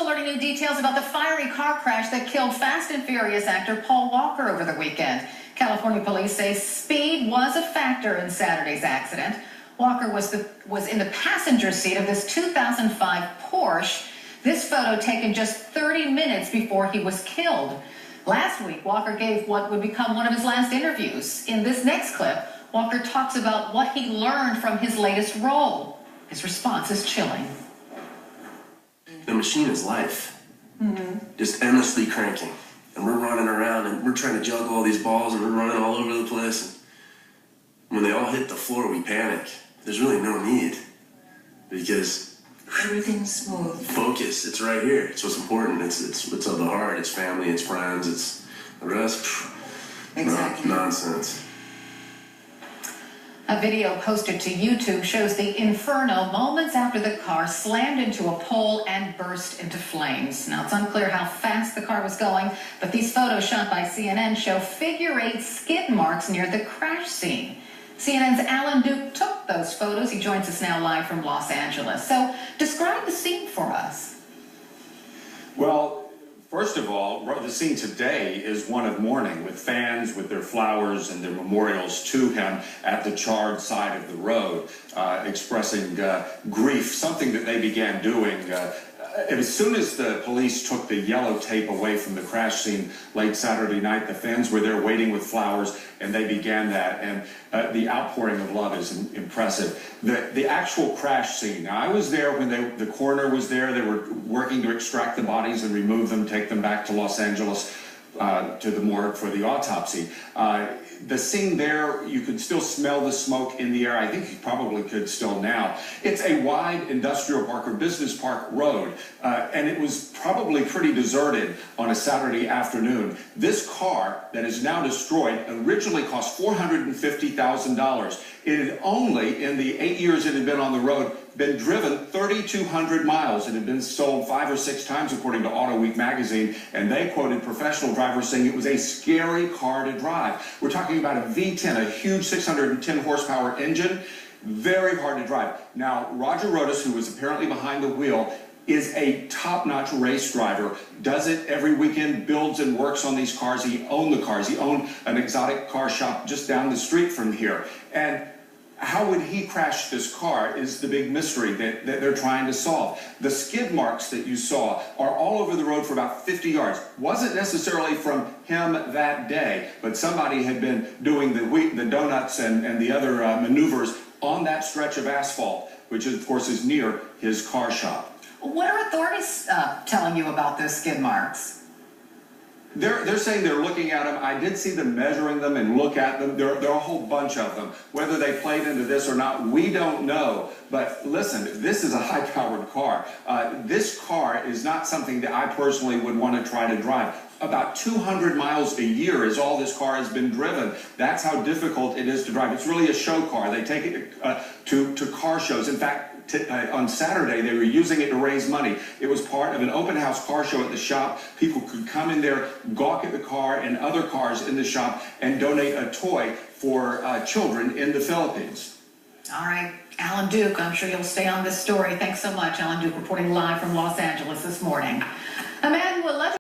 also learning new details about the fiery car crash that killed Fast and Furious actor Paul Walker over the weekend. California police say speed was a factor in Saturday's accident. Walker was in the passenger seat of this 2005 Porsche. This photo taken just 30 minutes before he was killed. Last week, Walker gave what would become one of his last interviews. In this next clip, Walker talks about what he learned from his latest role. His response is chilling. The machine is life. Just endlessly cranking. And we're running around and we're trying to juggle all these balls and we're running all over the place. And when they all hit the floor, we panic. There's really no need. Because everything's smooth. Focus, it's right here. It's what's important. It's of the heart, it's family, it's friends, it's the rest. Exactly. Nonsense. A video posted to YouTube shows the inferno moments after the car slammed into a pole and burst into flames. Now, it's unclear how fast the car was going, but these photos shot by CNN show figure-8 skid marks near the crash scene. CNN's Alan Duke took those photos. He joins us now live from Los Angeles. So, describe the scene for us. Well, first of all, the scene today is one of mourning, with fans with their flowers and their memorials to him at the charred side of the road, expressing grief, something that they began doing as soon as the police took the yellow tape away from the crash scene late Saturday night. The fans were there waiting with flowers, and they began that. And the outpouring of love is impressive. The actual crash scene. Now, I was there when the coroner was there. They were working to extract the bodies and remove them, take them back to Los Angeles to the morgue for the autopsy. The scene there, you could still smell the smoke in the air. I think you probably could still now. It's a wide industrial park or business park road, and it was probably pretty deserted on a Saturday afternoon. This car that is now destroyed originally cost $450,000. It had only, in the 8 years it had been on the road, been driven 3,200 miles. It had been sold 5 or 6 times, according to Auto Week magazine, and they quoted professional drivers saying it was a scary car to drive. We're talking about a V10, a huge 610 horsepower engine, very hard to drive. Now, Roger Rodas, who was apparently behind the wheel, is a top-notch race driver, does it every weekend, builds and works on these cars. He owned the cars. He owned an exotic car shop just down the street from here. And how would he crash this car is the big mystery that they're trying to solve. The skid marks that you saw are all over the road for about 50 yards. Wasn't necessarily from him that day, but somebody had been doing the donuts and the other maneuvers on that stretch of asphalt, which of course is near his car shop. What are authorities telling you about those skid marks? They're saying they're looking at them. I did see them measuring them and look at them. There are a whole bunch of them. Whether they played into this or not, we don't know. But listen, this is a high-powered car. This car is not something that I personally would want to try to drive. About 200 miles a year is all this car has been driven. That's how difficult it is to drive. It's really a show car. They take it to car shows. In fact, on Saturday, they were using it to raise money. It was part of an open house car show at the shop. People could come in there, gawk at the car and other cars in the shop, and donate a toy for children in the Philippines. All right, Alan Duke, I'm sure you'll stay on this story. Thanks so much, Alan Duke, reporting live from Los Angeles this morning. A man who allegedly